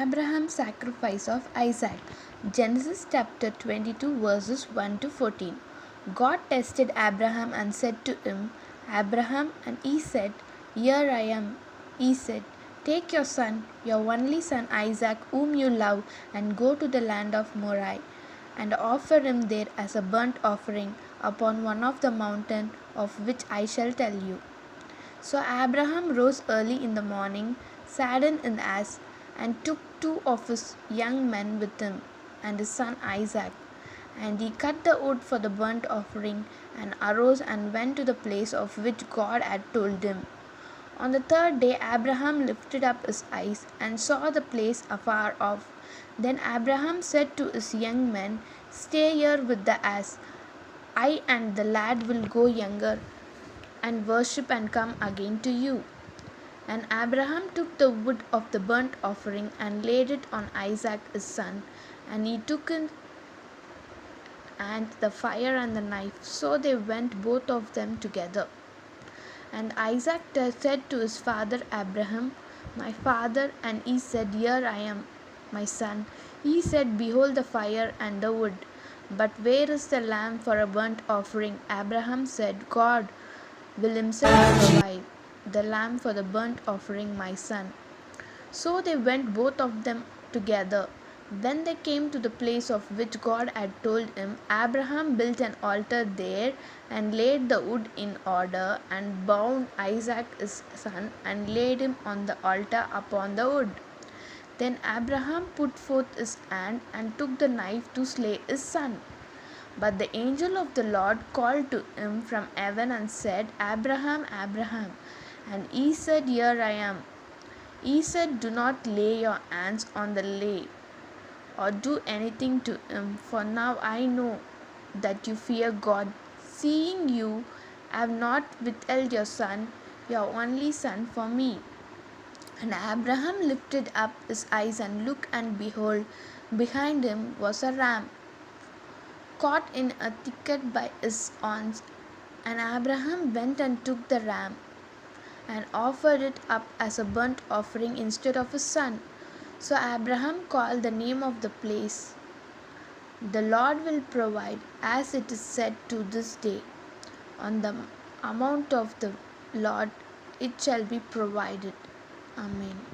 Abraham's sacrifice of Isaac. Genesis chapter 22 verses 1 to 14. God tested Abraham and said to him, Abraham, and he said, Here I am. He said, Take your son, your only son Isaac, whom you love, and go to the land of Moriah, and offer him there as a burnt offering upon one of the mountains of which I shall tell you. So Abraham rose early in the morning, saddled an ass, and took 2 of his young men with him, and his son Isaac. And he cut the wood for the burnt offering, and arose and went to the place of which God had told him. On the 3rd day Abraham lifted up his eyes, and saw the place afar off. Then Abraham said to his young men, Stay here with the ass. I and the lad will go younger, and worship and come again to you. And Abraham took the wood of the burnt offering and laid it on Isaac his son, and he took it and the fire and the knife. So they went both of them together. And Isaac said to his father Abraham, My father, and he said, Here I am, my son. He said, Behold the fire and the wood, but where is the lamb for a burnt offering? Abraham said, God will himself provide the lamb for the burnt offering, my son. So they went both of them together. When they came to the place of which God had told him, Abraham built an altar there, and laid the wood in order, and bound Isaac his son, and laid him on the altar upon the wood. Then Abraham put forth his hand, and took the knife to slay his son. But the angel of the Lord called to him from heaven and said, Abraham, Abraham. And he said, Here I am. He said, Do not lay your hands on the lad, or do anything to him, for now I know that you fear God, seeing you have not withheld your son, your only son, for me. And Abraham lifted up his eyes and looked, and behold, behind him was a ram, caught in a thicket by his horns. And Abraham went and took the ram, and offered it up as a burnt offering instead of his son. So Abraham called the name of the place, The Lord will provide, as it is said to this day. On the amount of the Lord it shall be provided. Amen.